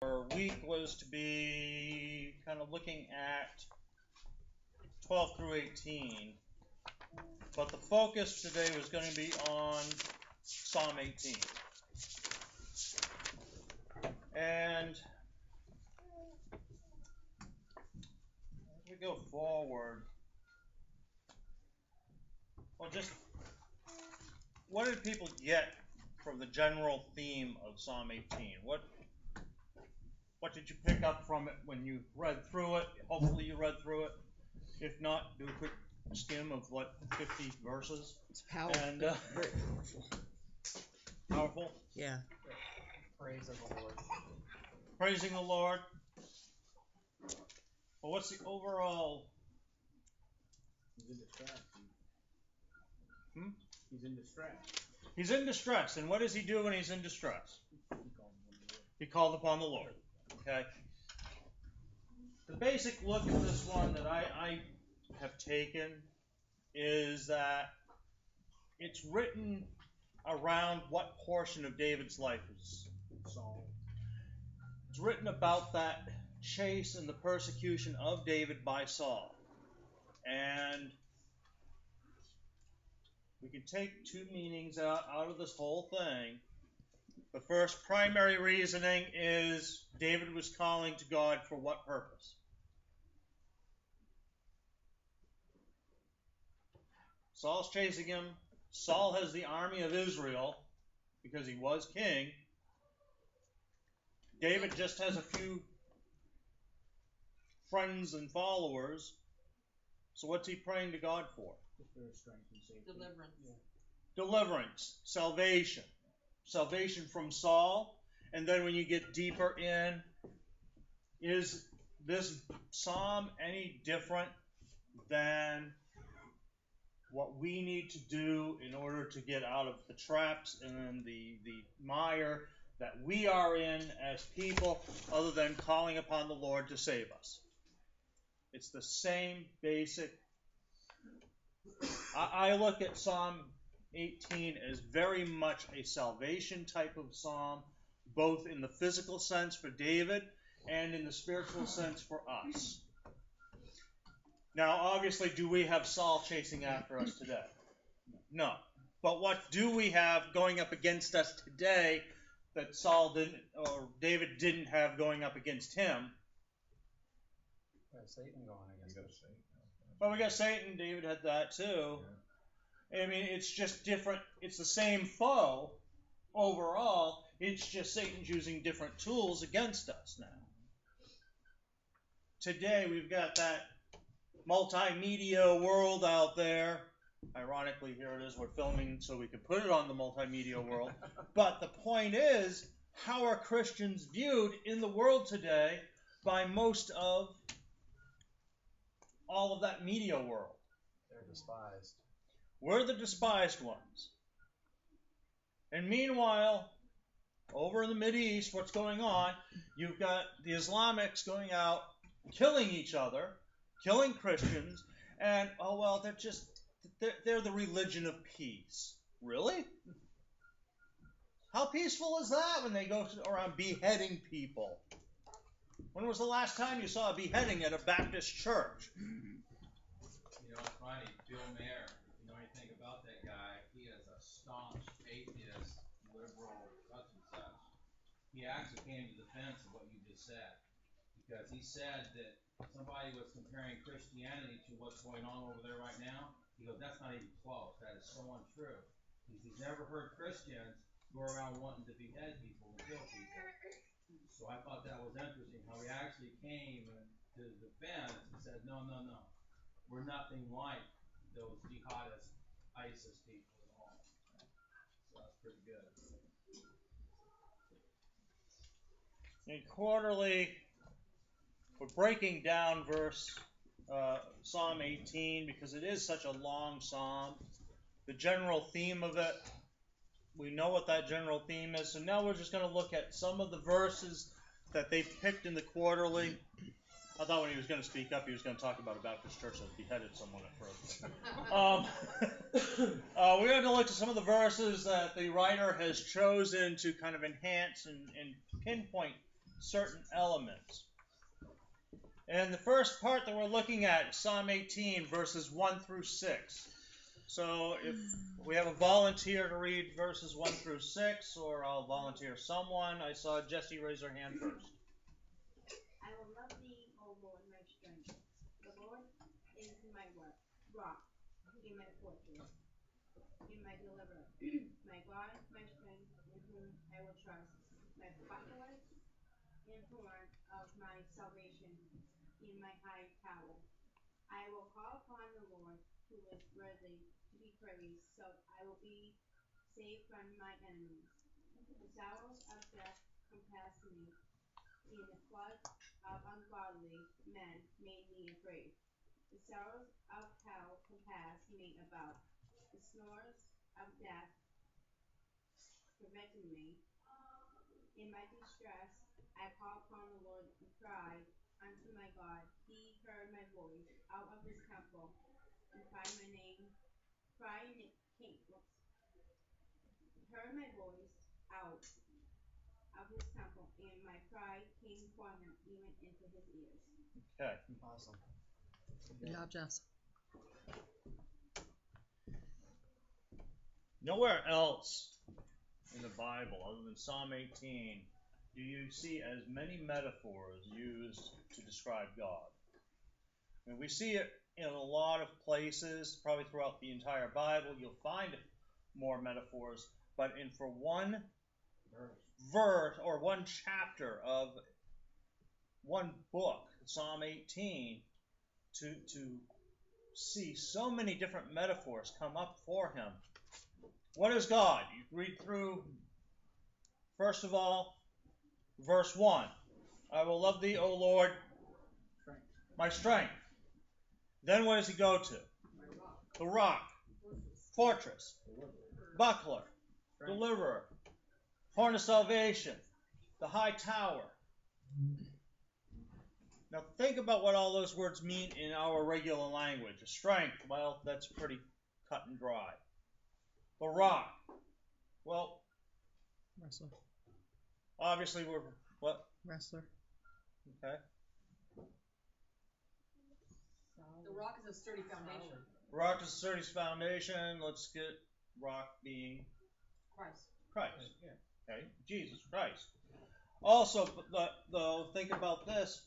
Our week was to be kind of looking at 12 through 18, but the focus today was going to be on Psalm 18. And as we go forward, well, just what did people get from the general theme of Psalm 18? What did you pick up from it when you read through it? Hopefully you read through it. If not, do a quick skim of 50 verses. It's powerful. And very powerful. Powerful? Yeah. Praise of the Lord. Praising the Lord. Well, what's the overall? He's in distress. He's in distress. He's in distress. And what does he do when he's in distress? He called upon the Lord. Okay. The basic look at this one that I have taken is that it's written around what portion of David's life is Saul. It's written about that chase and the persecution of David by Saul. And we can take two meanings out of this whole thing. The first primary reasoning is David was calling to God for what purpose? Saul's chasing him. Saul has the army of Israel because he was king. David just has a few friends and followers. So what's he praying to God for? Strength and safety. Deliverance. Yeah. Deliverance, salvation. Salvation from Saul. And then when you get deeper in, is this psalm any different than what we need to do in order to get out of the traps and the mire that we are in as people, other than calling upon the Lord to save us? It's the same basic. I look at Psalm 18 as very much a salvation type of psalm, both in the physical sense for David and in the spiritual sense for us. Now, obviously, do we have Saul chasing after us today? No. But what do we have going up against us today that Saul didn't, or David didn't have going up against him? Satan going against us. Well, we got Satan. David had that too. Yeah. I mean, it's just different. It's the same foe overall. It's just Satan's using different tools against us now. Today, we've got that multimedia world out there. Ironically, here it is. We're filming so we can put it on the multimedia world. But the point is, how are Christians viewed in the world today by most of all of that media world? They're despised. We're the despised ones. And meanwhile, over in the Mideast, what's going on? You've got the Islamics going out, killing each other, killing Christians, and, oh, well, they're the religion of peace. Really? How peaceful is that when they go around beheading people? When was the last time you saw a beheading at a Baptist church? You know, it's funny, Bill Mayer, if you know anything about that guy, he is a staunch atheist, liberal, such and such. He actually came to the defense of what you just said, because he said that somebody was comparing Christianity to what's going on over there right now. He goes, that's not even close. That is so untrue. He's never heard Christians go around wanting to behead people and kill people. So I thought that was interesting, how he actually came to defense and said, no, we're nothing like those jihadist ISIS people at all. So that's pretty good. In quarterly, we're breaking down Psalm 18 because it is such a long psalm. The general theme of it, we know what that general theme is. So now we're just going to look at some of the verses that they picked in the quarterly. I thought when he was going to speak up, he was going to talk about a Baptist church that beheaded someone at first. We're going to look at some of the verses that the writer has chosen to kind of enhance and pinpoint certain elements. And the first part that we're looking at is Psalm 18, verses 1 through 6. So if we have a volunteer to read verses 1 through 6, or I'll volunteer someone. I saw Jesse raise her hand first. I will love thee, O Lord, my strength. The Lord is my rock, in my fortress, in my deliverer, my God, my strength, in whom I will trust, my buckler, in horn of my salvation, in my high tower. I will call upon the Lord, who is worthy to be praised, so I will be saved from my enemies. The sorrows of death compassed me, in the flood of ungodly men made me afraid. The sorrows of hell compassed me about. The snores of death prevented me. In my distress, I called upon the Lord and cried unto my God. He heard my voice out of his temple and cried my name. Heard my voice out of his temple, and my cry came for him even into his ears. Okay. Awesome. Good job, Jess. Nowhere else in the Bible, other than Psalm 18, do you see as many metaphors used to describe God. And we see it in a lot of places, probably throughout the entire Bible. You'll find more metaphors, but for one verse or one chapter of one book, Psalm 18, to see so many different metaphors come up for him. What is God? You read through, first of all, verse 1. I will love thee, O Lord, my strength. Then what does he go to? The rock, fortress, buckler, deliverer, horn of salvation, the high tower. Now think about what all those words mean in our regular language. Strength, well, that's pretty cut and dry. The rock, well, Wrestler. obviously we're, what? Wrestler. Okay. The rock is a sturdy foundation. Rock is a sturdy foundation. Let's get rock being Christ. Christ. Yeah. Okay, Jesus Christ. Also, though, think about this.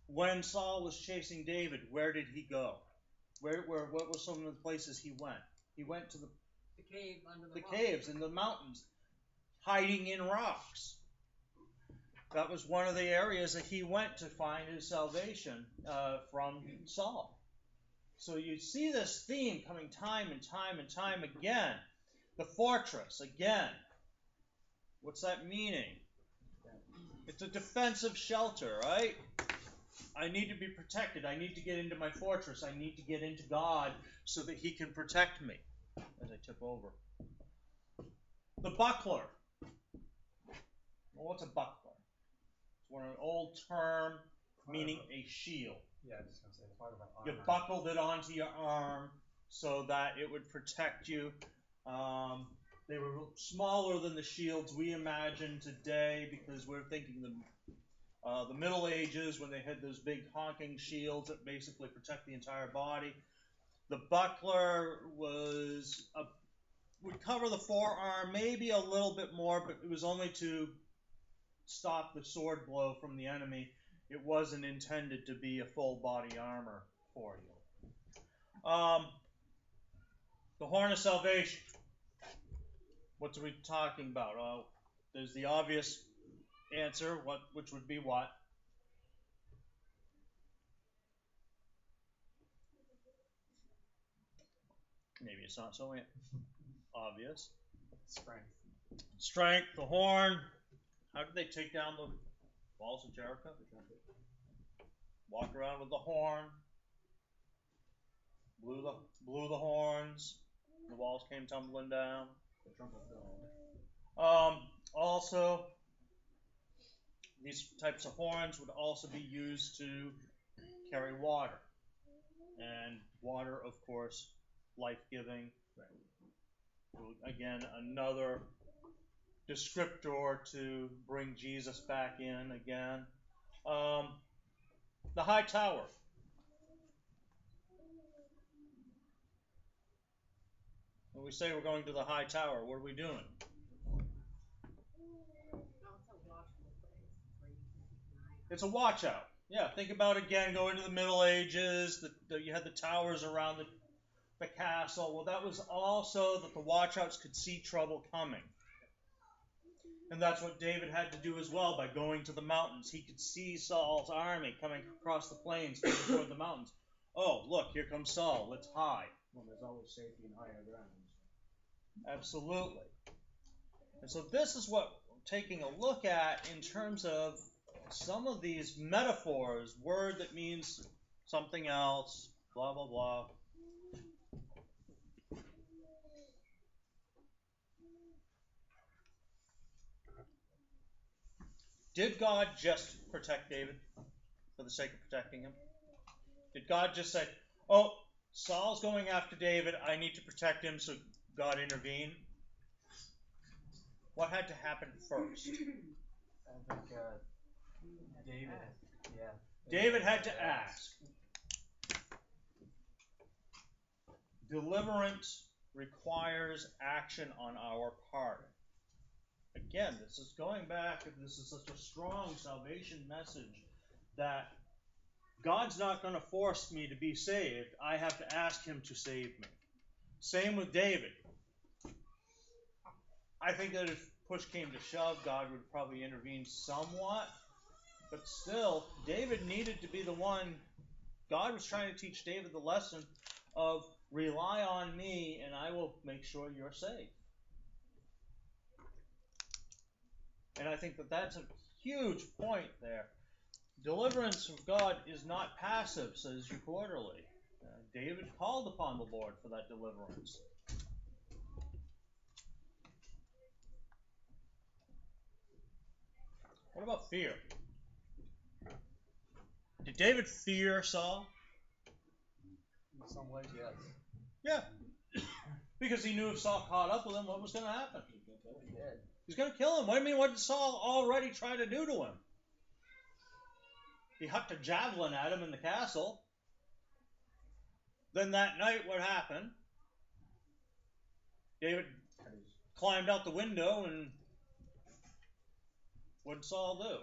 When Saul was chasing David, where did he go? What were some of the places he went? He went to the cave under the rock. caves and the mountains, hiding in rocks. That was one of the areas that he went to find his salvation from Saul. So you see this theme coming time and time and time again. The fortress, again. What's that meaning? It's a defensive shelter, right? I need to be protected. I need to get into my fortress. I need to get into God so that he can protect me as I tip over. The buckler. Well, what's a buckler? It's an old term meaning a shield. Yeah, I was just going to say, it's part of an You armor. buckled it onto your arm so that it would protect you. They were smaller than the shields we imagine today because we're thinking the Middle Ages when they had those big honking shields that basically protect the entire body. The buckler would cover the forearm, maybe a little bit more, but it was only to stop the sword blow from the enemy. It wasn't intended to be a full body armor for you. The horn of salvation. What are we talking about? There's the obvious answer, which would be what? Maybe it's not so obvious. Strength. Strength, the horn. How did they take down the walls of Jericho? Walked around with the horn. Blew the horns. The walls came tumbling down. The trumpet blown. Also, these types of horns would also be used to carry water. And water, of course, life-giving. Again, another descriptor to bring Jesus back in again. The high tower. When we say we're going to the high tower, what are we doing? It's a watch out. Yeah, think about again, go into the Middle Ages, you had the towers around the castle. Well, that was also that the watchouts could see trouble coming. And that's what David had to do as well by going to the mountains. He could see Saul's army coming across the plains toward the mountains. Oh, look, here comes Saul. Let's hide. Well, there's always safety in higher ground. Absolutely. And so this is what we're taking a look at in terms of some of these metaphors, word that means something else, blah, blah, blah. Did God just protect David for the sake of protecting him? Did God just say, oh, Saul's going after David, I need to protect him, so God intervened? What had to happen first? I think David, yeah. David had to ask. Deliverance requires action on our part. Again, this is going back, this is such a strong salvation message that God's not going to force me to be saved. I have to ask him to save me. Same with David. I think that if push came to shove, God would probably intervene somewhat. But still, David needed to be the one. God was trying to teach David the lesson of rely on me and I will make sure you're safe. And I think that that's a huge point there. Deliverance of God is not passive, says you quarterly. David called upon the Lord for that deliverance. What about fear? Did David fear Saul? In some ways, yes. Yeah. Because he knew if Saul caught up with him, what was going to happen? He did. He's going to kill him. What do you mean, what did Saul already try to do to him? He hucked a javelin at him in the castle. Then that night, what happened? David climbed out the window, and what did Saul do?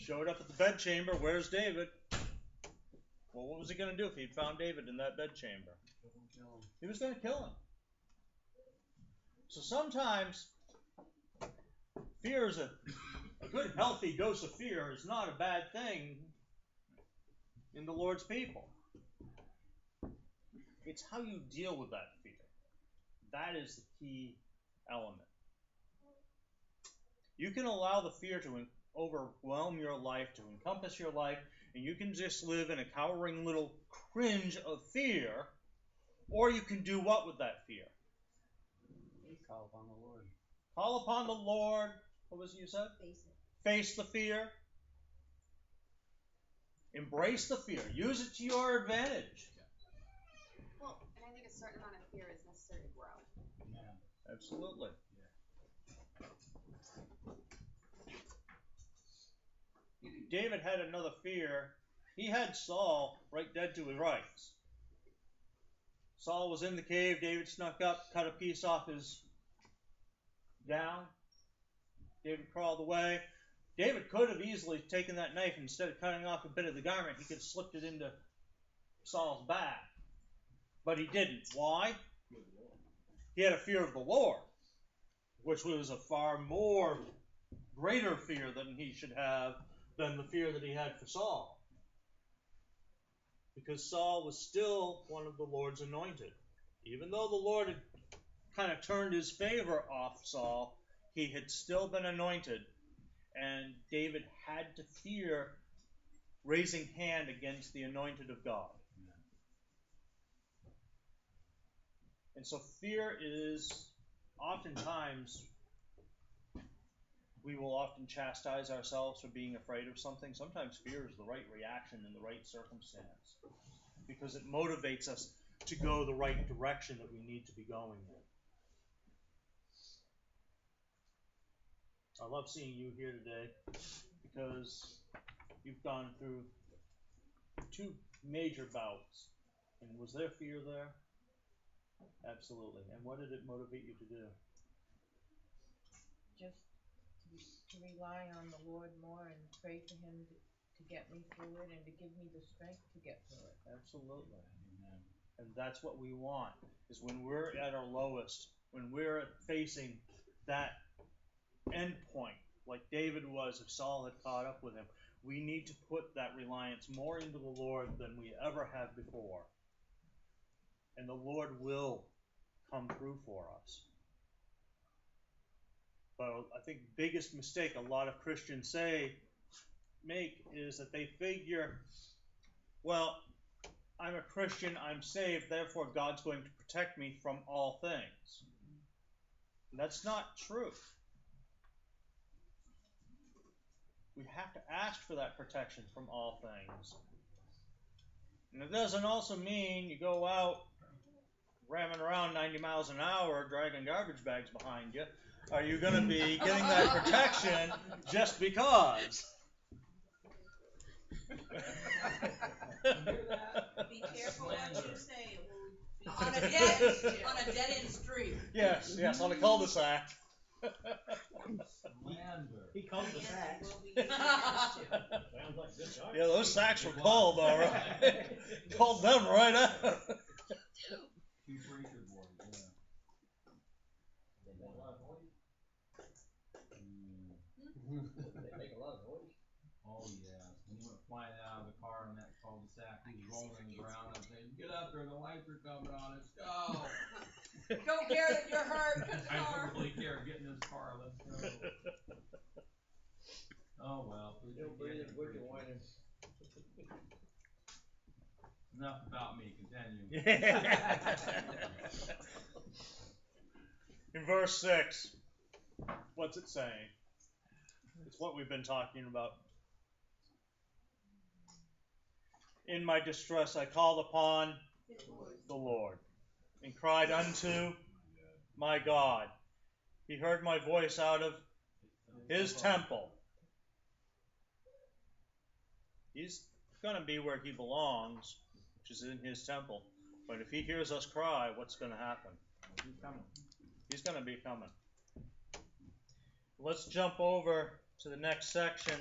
Showed up at the bedchamber. Where's David? Well, what was he going to do if he'd found David in that bedchamber? He was going to kill him. So sometimes fear is a good, healthy dose of fear is not a bad thing in the Lord's people. It's how you deal with that fear. That is the key element. You can allow the fear to overwhelm your life, to encompass your life, and you can just live in a cowering little cringe of fear, or you can do what with that fear? Call upon the Lord. Call upon the Lord. What was it you said? Face it. Face the fear. Embrace the fear. Use it to your advantage. Well, and I think a certain amount of fear is necessary to grow. Yeah. Absolutely. David had another fear. He had Saul right dead to his rights. Saul was in the cave. David snuck up, cut a piece off his gown. David crawled away. David could have easily taken that knife, instead of cutting off a bit of the garment, he could have slipped it into Saul's back. But he didn't. Why? He had a fear of the Lord, which was a far more greater fear than he should have than the fear that he had for Saul. Because Saul was still one of the Lord's anointed. Even though the Lord had kind of turned his favor off Saul, he had still been anointed. And David had to fear raising hand against the anointed of God. And so fear is oftentimes, we will often chastise ourselves for being afraid of something. Sometimes fear is the right reaction in the right circumstance, because it motivates us to go the right direction that we need to be going in. I love seeing you here today because you've gone through 2 major bouts. And was there fear there? Absolutely. And what did it motivate you to do? Just to rely on the Lord more and pray to Him to get me through it and to give me the strength to get through it. Absolutely. Amen. And that's what we want, is when we're at our lowest, when we're facing that end point, like David was if Saul had caught up with him, we need to put that reliance more into the Lord than we ever have before. And the Lord will come through for us. But I think the biggest mistake a lot of Christians make is that they figure, well, I'm a Christian, I'm saved, therefore God's going to protect me from all things. And that's not true. We have to ask for that protection from all things. And it doesn't also mean you go out ramming around 90 miles an hour dragging garbage bags behind you. Are you going to be getting that protection just because? Be careful what you say. It will be On a dead end street. Yes, on a cul-de-sac. Slander. He comes to Nancy sacks. will be used against you. Sounds like good guy. Yeah, those sacks were cold, all right. Pulled them right out. 2 preacher boys, yeah. They make a lot of noise. They make a lot of noise. Oh yeah. When he went flying out of the car in that cul-de-sac, he was rolling on the ground. I'm saying, "Get up there, the lights are coming on. Let's go." Don't care that you're hurt. I don't really care. Get in this car. Let's go. Oh well. Don't breathe it, would you whining? Enough about me. Continue. In verse 6, what's it saying? It's what we've been talking about. In my distress I called upon the Lord and cried unto my God. He heard my voice out of His temple. He's going to be where He belongs, which is in His temple. But if He hears us cry, what's going to happen? He's coming. He's going to be coming. Let's jump over to the next section.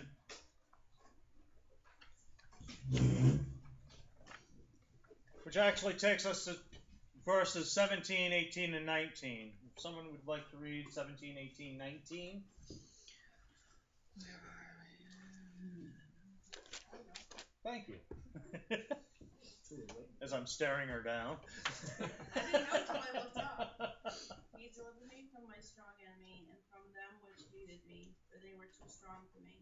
Which actually takes us to verses 17, 18, and 19. If someone would like to read 17, 18, 19. Thank you. As I'm staring her down. I didn't know till I looked up. He delivered me from my strong enemy and from them which hated me, for they were too strong for me.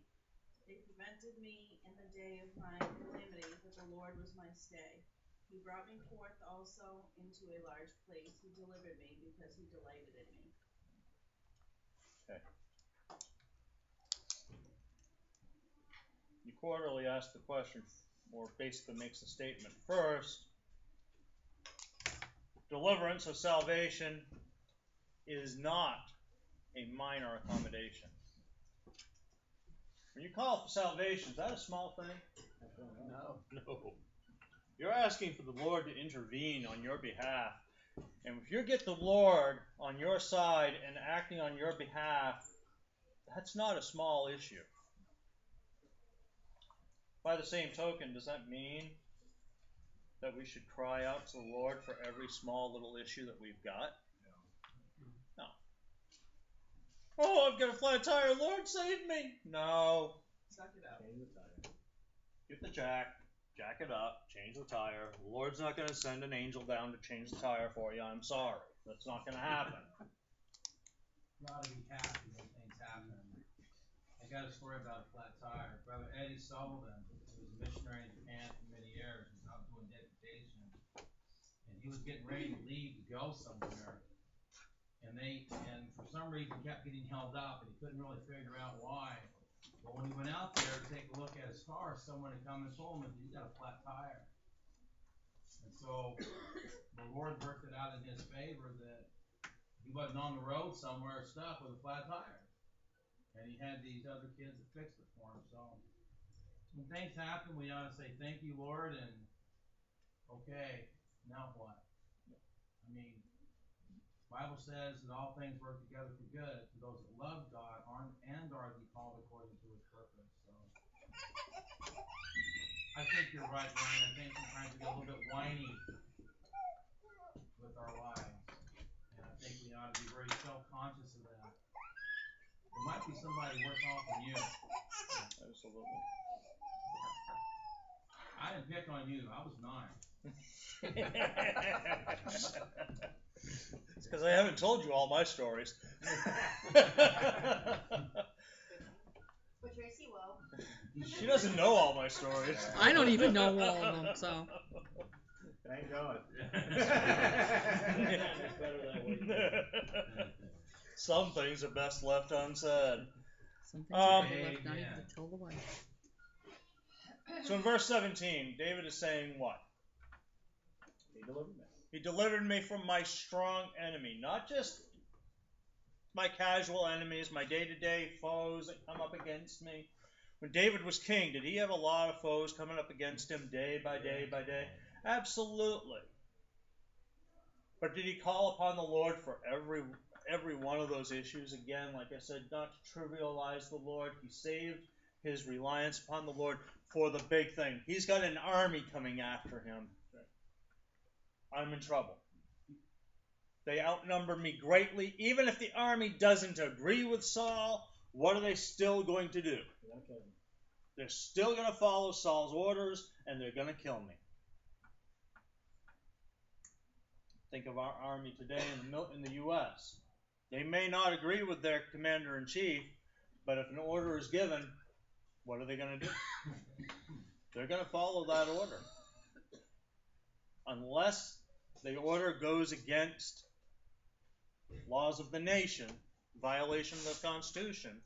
They prevented me in the day of my calamity, but the Lord was my stay. He brought me forth also into a large place. He delivered me because He delighted in me. Okay. You quarterly ask the question, or basically makes a statement. First, deliverance or salvation is not a minor accommodation. When you call for salvation, is that a small thing? No. You're asking for the Lord to intervene on your behalf. And if you get the Lord on your side and acting on your behalf, that's not a small issue. By the same token, does that mean that we should cry out to the Lord for every small little issue that we've got? No. Oh, I've got a flat tire. Lord, save me. No. Suck it up. Get the jack it up, change the tire. The Lord's not going to send an angel down to change the tire for you. I'm sorry. That's not going to happen. You ought to be happy when things happen. I got a story about a flat tire. Brother Eddie Sullivan, who was a missionary in Japan for many years, was out doing deputation, and he was getting ready to leave to go somewhere. And for some reason kept getting held up, and he couldn't really figure out why. But when he went out there to take a look at his car, someone had come and told him that he's got a flat tire. And so the Lord worked it out in his favor that he wasn't on the road somewhere stuck with a flat tire. and he had these other kids that fixed it for him. So when things happen, we ought to say thank you, Lord, and okay, now what? I mean, Bible says that all things work together for good to those that love God and are the called according to His purpose. So I think you're right, Ryan. I think sometimes we get a little bit whiny with our lives, and I think we ought to be very self-conscious of that. There might be somebody worse off than you. Absolutely. I didn't pick on you. I was 9. It's because I haven't told you all my stories. But Tracy will. She doesn't know all my stories. I don't even know all of them, so. Thank God. It's better that way. Some things are best left unsaid. Some things are better Amen. left not even to tell the wife. So in verse 17, David is saying what? He delivered me. He delivered me from my strong enemy, not just my casual enemies, my day-to-day foes that come up against me. When David was king, did he have a lot of foes coming up against him day by day by day? Absolutely. But did he call upon the Lord for every one of those issues? Again, like I said, not to trivialize the Lord. He saved his reliance upon the Lord for the big thing. He's got an army coming after him. I'm in trouble. They outnumber me greatly. Even if the army doesn't agree with Saul, what are they still going to do? They're still going to follow Saul's orders, and they're going to kill me. Think of our army today in the U.S. They may not agree with their commander-in-chief, but if an order is given, what are they going to do? They're going to follow that order. Unless the order goes against laws of the nation, violation of the Constitution,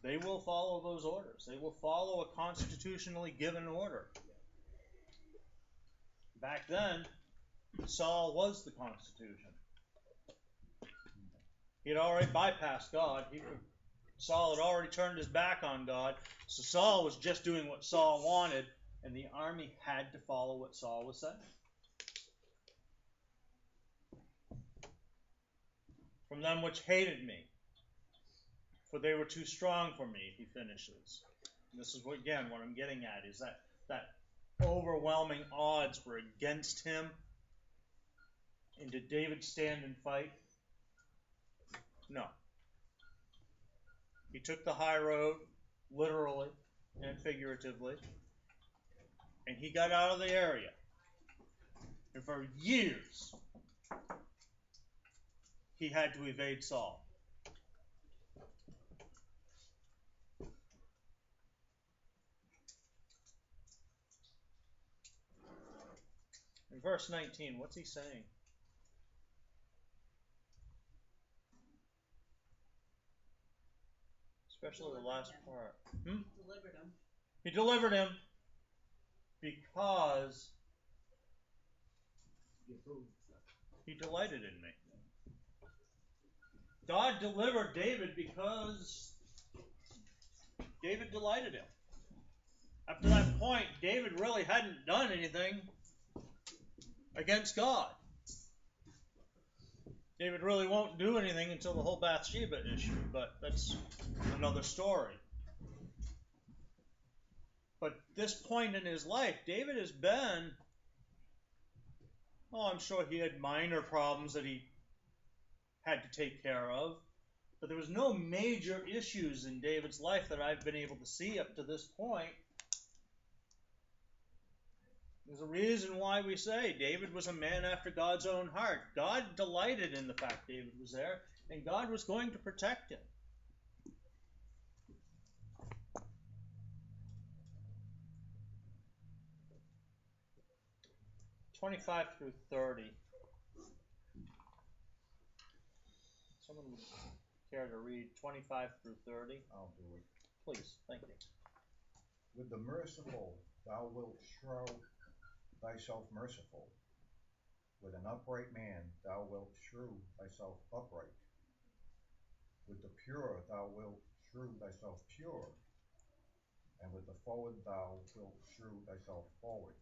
they will follow those orders. They will follow a constitutionally given order. Back then, Saul was the Constitution. He had already bypassed God. Saul had already turned his back on God. So Saul was just doing what Saul wanted, and the army had to follow what Saul was saying. From them which hated me, for they were too strong for me, he finishes. And this is what I'm getting at, is that overwhelming odds were against him. And did David stand and fight? No. He took the high road, literally and figuratively, and he got out of the area. And for years, he had to evade Saul. In verse 19, what's he saying? Especially the last part. Delivered him. He delivered him because he delighted in me. God delivered David because David delighted him. Up to that point, David really hadn't done anything against God. David really won't do anything until the whole Bathsheba issue, but that's another story. But this point in his life, David has been, I'm sure he had minor problems that he had to take care of, but there was no major issues in David's life that I've been able to see up to this point. There's a reason why we say David was a man after God's own heart. God delighted in the fact David was there, and God was going to protect him. (25 through 30). Someone would care to read 25 through 30? I'll do it. Please, thank you. With the merciful thou wilt show thyself merciful. With an upright man thou wilt shew thyself upright. With the pure thou wilt shew thyself pure, and with the forward thou wilt shew thyself froward.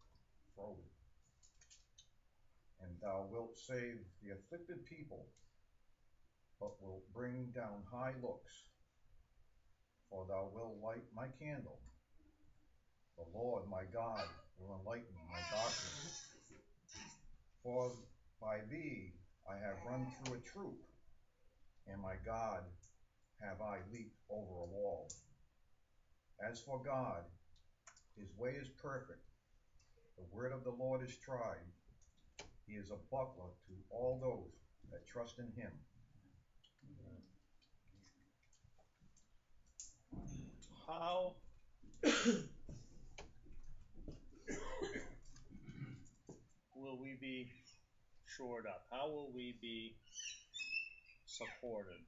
And thou wilt save the afflicted people, but wilt bring down high looks. For thou wilt light my candle. The Lord my God will enlighten my darkness. For by thee I have run through a troop, and my God have I leaped over a wall. As for God, his way is perfect. The word of the Lord is tried. He is a buckler to all those that trust in him. How will we be shored up? How will we be supported?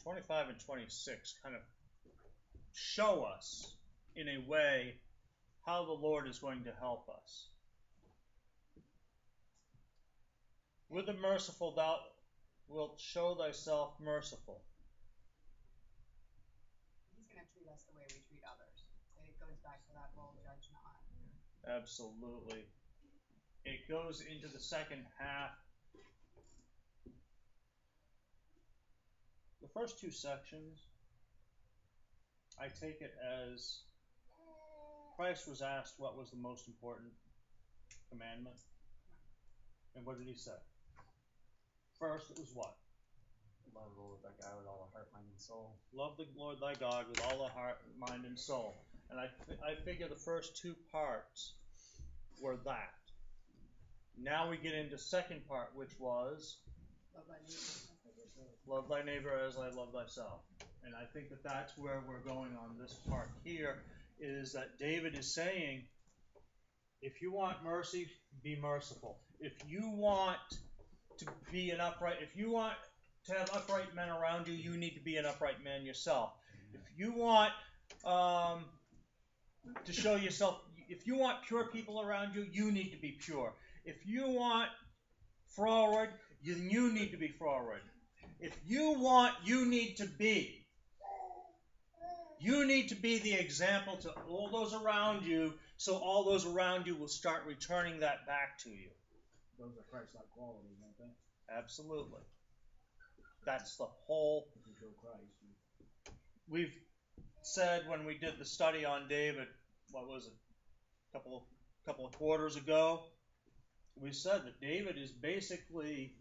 25 and 26 kind of show us, in a way, how the Lord is going to help us. With the merciful thou wilt show thyself merciful. He's going to treat us the way we treat others. It goes back to that whole judge not. Absolutely. It goes into the second half. The first two sections, I take it as Christ was asked what was the most important commandment. And what did he say? First, it was what? Love the Lord thy God with all the heart, mind, and soul. Love the Lord thy God with all the heart, mind, and soul. And I figure the first two parts were that. Now we get into second part, which was love thy neighbor as I love thyself. And I think that that's where we're going on this part here, is that David is saying, if you want mercy, be merciful. If you want to be an upright, if you want to have upright men around you, you need to be an upright man yourself. If you want to show yourself, if you want pure people around you, you need to be pure. If you want forward, then you need to be forward. If you want, you need to be. You need to be the example to all those around you, so all those around you will start returning that back to you. Those are Christ-like qualities, aren't they? Absolutely. That's the whole. If you show Christ. We've said when we did the study on David, what was it, a couple of quarters ago, we said that David is basically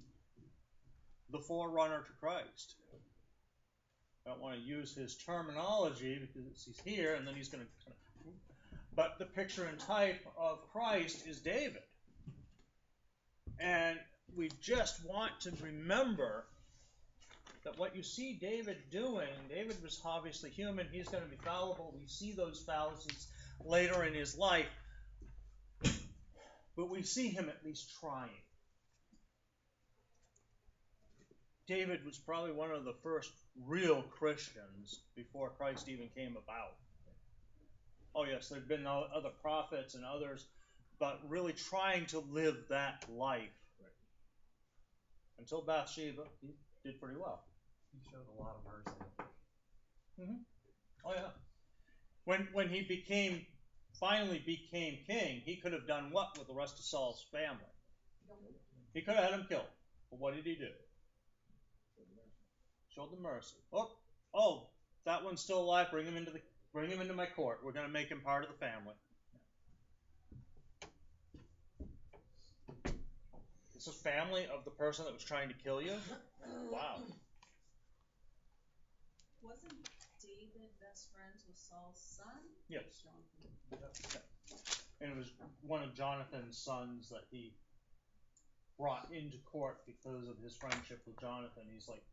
the forerunner to Christ. I don't want to use his terminology because he's here and then he's going to... But the picture and type of Christ is David. And we just want to remember that what you see David doing, David was obviously human, he's going to be fallible, we see those fallacies later in his life, but we see him at least trying. David was probably one of the first real Christians before Christ even came about. Oh yes, there had been other prophets and others, but really trying to live that life. Right. Until Bathsheba, he did pretty well. He showed a lot of mercy. Mm-hmm. Oh yeah. When he finally became king, he could have done what with the rest of Saul's family? He could have had him killed. But what did he do? Showed them mercy. Oh, that one's still alive. Bring him into my court. We're going to make him part of the family. It's a family of the person that was trying to kill you? Wow. Wasn't David best friends with Saul's son? Yes. And it was one of Jonathan's sons that he brought into court because of his friendship with Jonathan. He's like,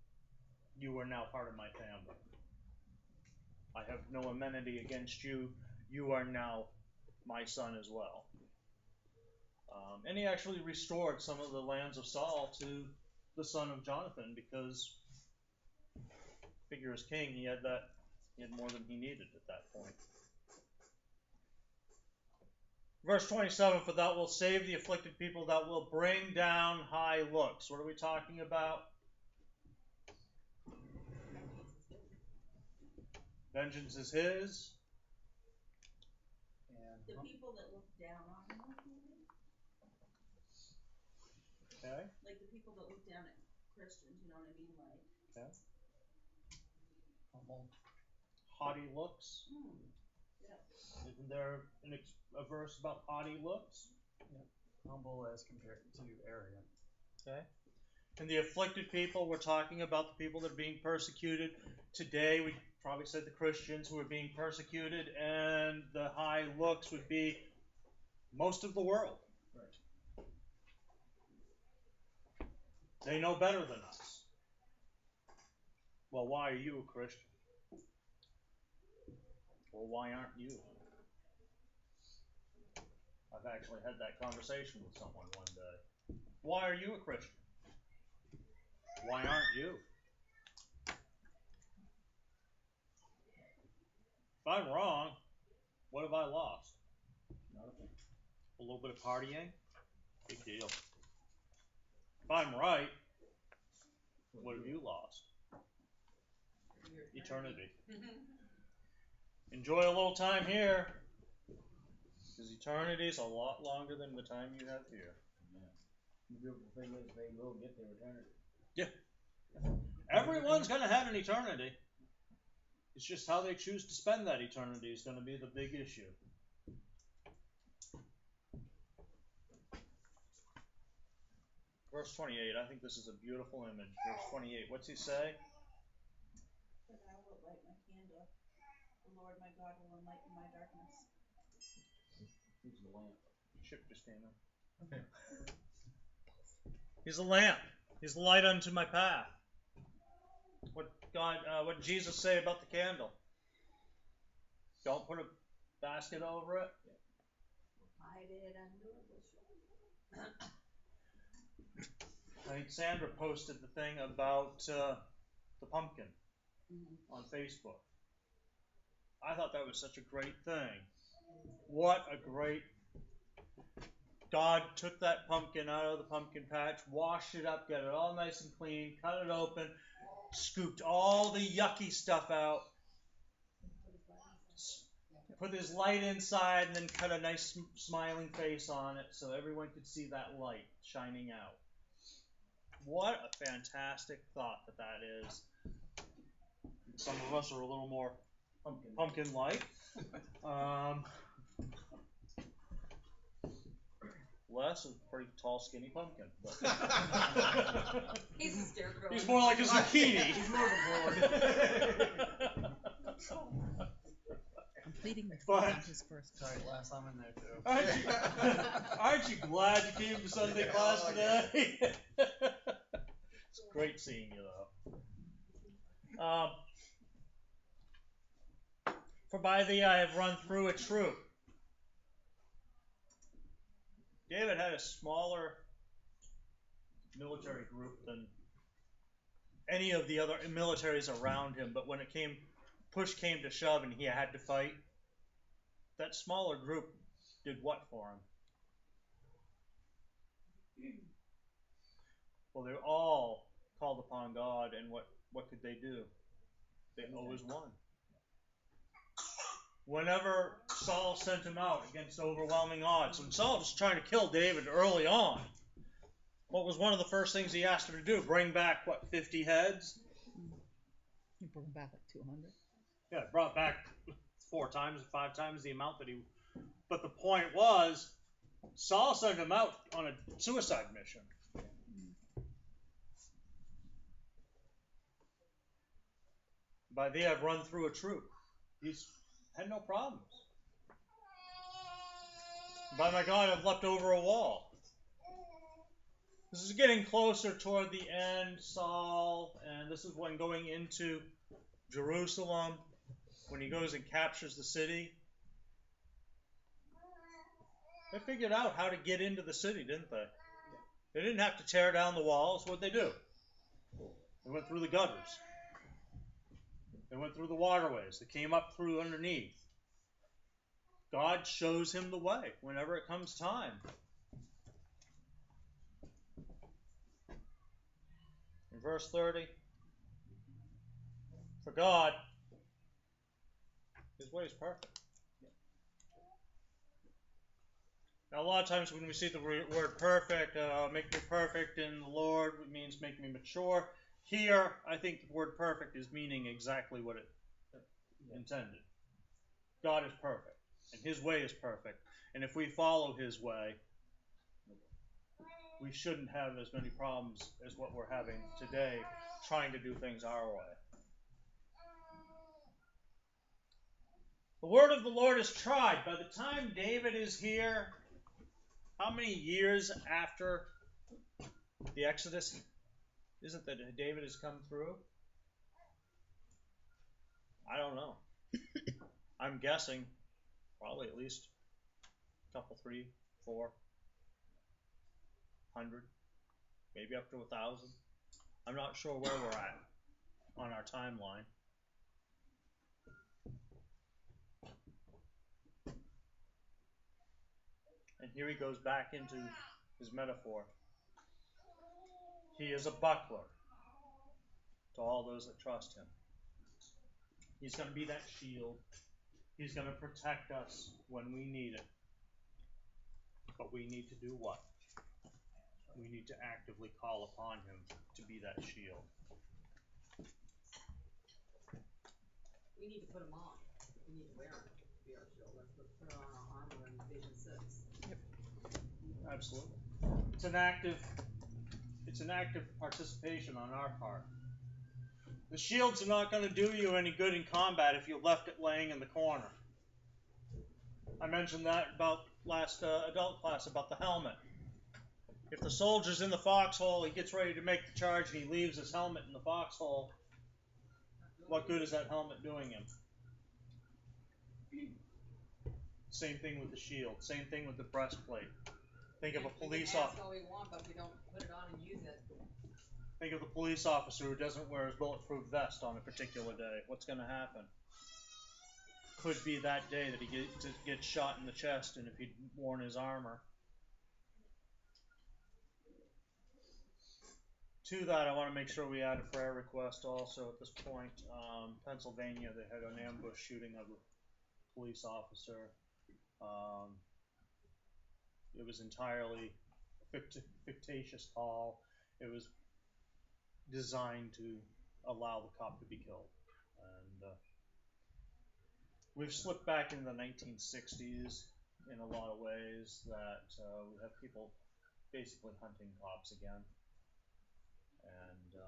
you are now part of my family. I have no amenity against you. You are now my son as well. And he actually restored some of the lands of Saul to the son of Jonathan because, figure as king, he had more than he needed at that point. Verse 27, for thou wilt save the afflicted people, thou wilt bring down high looks. What are we talking about? Vengeance is his. And The people that look down on him, maybe? Okay. Like the people that look down at Christians, you know what I mean? Like, Okay. humble. Haughty looks. yeah. Isn't there a verse about haughty looks? Humble as compared to arrogant. Okay. And the afflicted people, we're talking about the people that are being persecuted. Today, we probably said the Christians who are being persecuted, and the high looks would be most of the world. Right. They know better than us. Well, why are you a Christian? Well, why aren't you? I've actually had that conversation with someone one day. Why are you a Christian? Why aren't you? If I'm wrong, what have I lost? Not a thing. A little bit of partying? Big deal. If I'm right, what have you lost? Eternity. Enjoy a little time here, because eternity is a lot longer than the time you have here. Yeah. The beautiful thing is they will get their eternity. Yeah. Everyone's going to have an eternity. It's just how they choose to spend that eternity is going to be the big issue. Verse 28, I think this is a beautiful image. Verse 28, what's he say? For thou wilt light my candle. The Lord my God will enlighten my darkness. He's the lamp. Chip just came in. He's a lamp. He's the light unto my path. What did Jesus say about the candle? Don't put a basket over it. Hide it under a bushel. I think Sandra posted the thing about the pumpkin on Facebook. I thought that was such a great thing. What a great... God took that pumpkin out of the pumpkin patch, washed it up, got it all nice and clean, cut it open, scooped all the yucky stuff out, put his light inside, and then cut a nice smiling face on it so everyone could see that light shining out. What a fantastic thought that is. Some of us are a little more pumpkin-like. Les is a pretty tall, skinny pumpkin. But He's a scarecrow. he's more like a zucchini. He's moving forward. Completing the But- on his first. Sorry, last I'm in there too. Aren't you glad you came to Sunday class today? It's great seeing you, though. For by thee I have run through a troop. David had a smaller military group than any of the other militaries around him, but when push came to shove and he had to fight, that smaller group did what for him? Well, they all called upon God, and what could they do? They always won. Whenever Saul sent him out against overwhelming odds, when Saul was trying to kill David early on, what was one of the first things he asked him to do? Bring back, 50 heads? He brought back like 200. Yeah, brought back 5 times the amount that he... But the point was, Saul sent him out on a suicide mission. By thee I've run through a troop. He's had no problems. By my God, I've leapt over a wall. This is getting closer toward the end, Saul, and this is when going into Jerusalem, when he goes and captures the city. They figured out how to get into the city, didn't they? They didn't have to tear down the walls. What'd they do? They went through the gutters. They went through the waterways. They came up through underneath. God shows him the way whenever it comes time. In verse 30, for God His way is perfect. Now, a lot of times when we see the word perfect, make me perfect in the Lord, it means make me mature. Here, I think the word perfect is meaning exactly what it intended. God is perfect, and His way is perfect. And if we follow His way, we shouldn't have as many problems as what we're having today trying to do things our way. The word of the Lord is tried. By the time David is here, how many years after the Exodus is it that David has come through? I don't know. I'm guessing probably at least a couple, 300, 400, maybe up to 1,000. I'm not sure where we're at on our timeline. And here he goes back into his metaphor. He is a buckler to all those that trust him. He's going to be that shield. He's going to protect us when we need it. But we need to do what? We need to actively call upon him to be that shield. We need to put them on. We need to wear them to be our shield. Let's put on our armor in Ephesians 6. Yep. Absolutely. It's an active participation on our part. The shields are not going to do you any good in combat if you left it laying in the corner. I mentioned that about last adult class about the helmet. If the soldier's in the foxhole, he gets ready to make the charge, and he leaves his helmet in the foxhole, what good is that helmet doing him? Same thing with the shield. Same thing with the breastplate. Think of a police officer. We can ask all we want, but if we don't put it on and use it. Think of the police officer who doesn't wear his bulletproof vest on a particular day. What's going to happen? Could be that day that he gets shot in the chest, and if he'd worn his armor. To that, I want to make sure we add a prayer request also at this point. Pennsylvania, they had an ambush shooting of a police officer. It was entirely fictitious call. It was designed to allow the cop to be killed. And we've slipped back into the 1960s in a lot of ways that we have people basically hunting cops again. And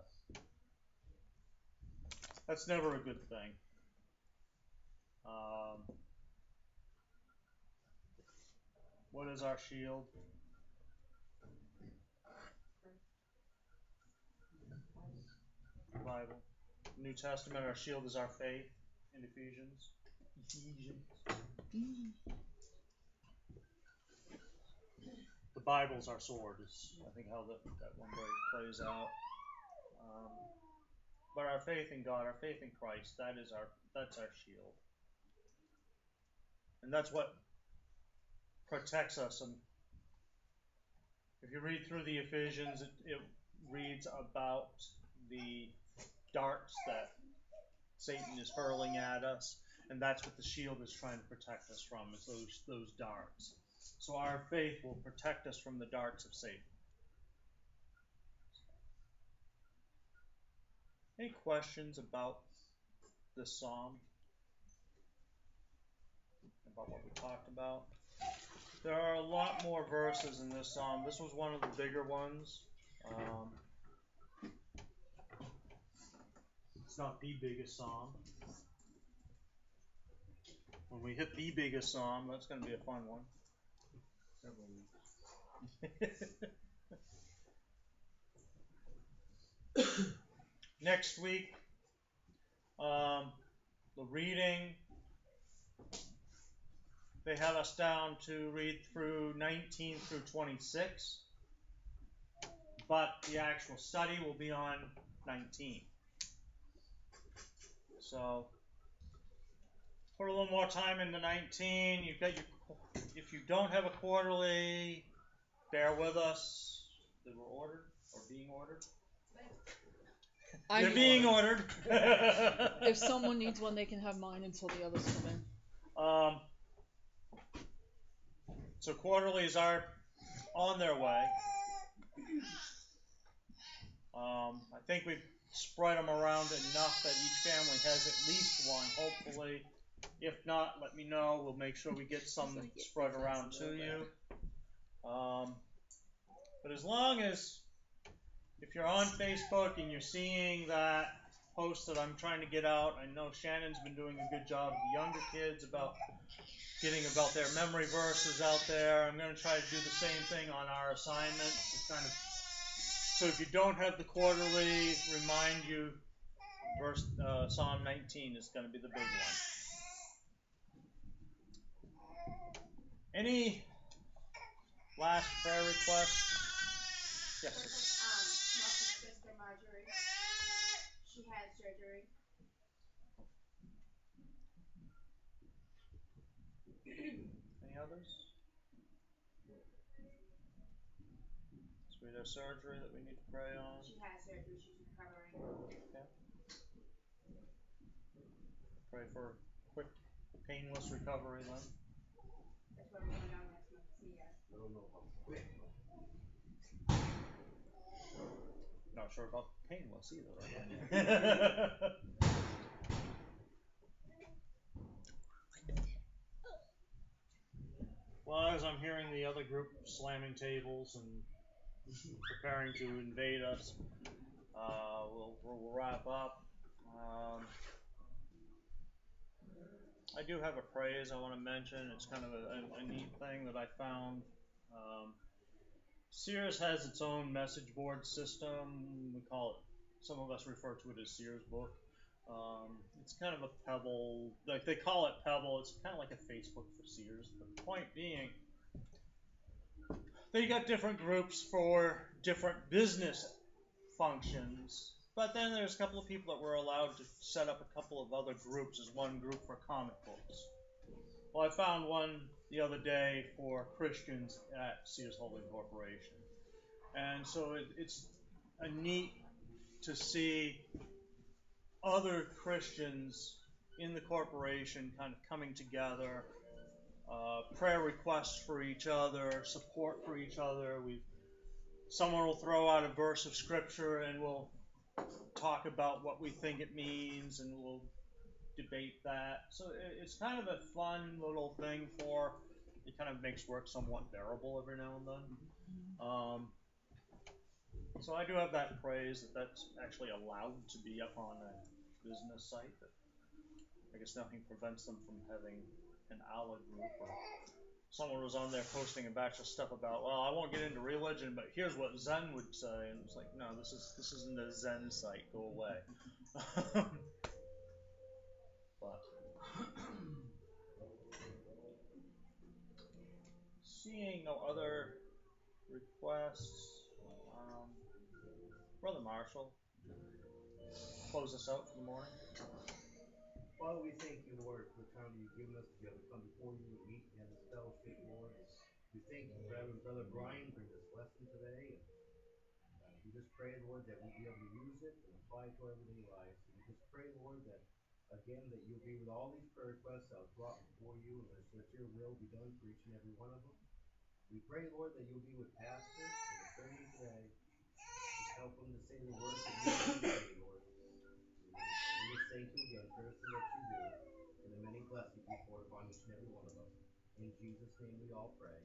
that's never a good thing. What is our shield? Bible. New Testament, our shield is our faith in Ephesians. The Bible's our sword, is I think how that one plays out. But our faith in God, our faith in Christ, that's our shield. And that's what protects us. And if you read through the Ephesians, it reads about the darts that Satan is hurling at us, and that's what the shield is trying to protect us from, is those darts. So our faith will protect us from the darts of Satan. Any questions about this psalm? About what we talked about? There are a lot more verses in this psalm. This was one of the bigger ones. It's not the biggest psalm. When we hit the biggest psalm, that's going to be a fun one. Several weeks. Next week, the reading, they have us down to read through 19 through 26, but the actual study will be on 19. So put a little more time into 19. You've got if you don't have a quarterly, bear with us. They were ordered or being ordered. I They're need being one. ordered. If someone needs one, they can have mine until the others come in. So quarterlies are on their way. I think we've spread them around enough that each family has at least one, hopefully. If not, let me know. We'll make sure we get some spread around to you. But as long as, if you're on Facebook and you're seeing that post that I'm trying to get out, I know Shannon's been doing a good job with the younger kids about getting about their memory verses out there. I'm going to try to do the same thing on our assignment. Kind of, so if you don't have the quarterly, remind you, verse Psalm 19 is going to be the big one. Any last prayer requests? Yes. Martha's sister Marjorie. She had surgery. Any others? Sweet surgery that we need to pray on. She had surgery. She's recovering. Okay. Pray for quick, painless recovery then. That's why we went down last month to see her. I don't know how quick. Not sure about painless either, right? Well, as I'm hearing the other group slamming tables and preparing to invade us, we'll wrap up. I do have a praise I want to mention. It's kind of a neat thing that I found. Sears has its own message board system. We call it, some of us refer to it as Sears Book. It's kind of a Pebble, like they call it Pebble. It's kind of like a Facebook for Sears. But the point being, they got different groups for different business functions. But then there's a couple of people that were allowed to set up a couple of other groups as one group for comic books. Well, I found one the other day for Christians at Sears Holding Corporation. And so it's a neat to see other Christians in the corporation kind of coming together, prayer requests for each other, support for each other. Someone will throw out a verse of scripture and we'll talk about what we think it means and we'll debate that. So it's kind of a fun little thing it kind of makes work somewhat bearable every now and then. So I do have that praise that's actually allowed to be up on a business site. But I guess nothing prevents them from having an Allah group, or someone was on there posting a batch of stuff about, well, I won't get into religion, but here's what Zen would say, and it's like, no, this isn't a Zen site. Go away. But seeing no other requests, Brother Marshall, close us out for the morning. Father, we thank you, Lord, for the time that you've given us to be able to come before you and meet and have this fellowship, Lord. We thank you for having Brother Brian bring this lesson today. And we just pray, Lord, that we'll be able to use it and apply it to our everyday lives. And we just pray, Lord, that, again, that you'll be with all these prayer requests that was brought before you, and let your will be done for each and every one of them. We pray, Lord, that you'll be with Pastor and the training today. Just help him to say the words that you want him to say, Lord. We just thank you again for everything that you do, and the many blessings you pour upon each and every one of us. In Jesus' name we all pray.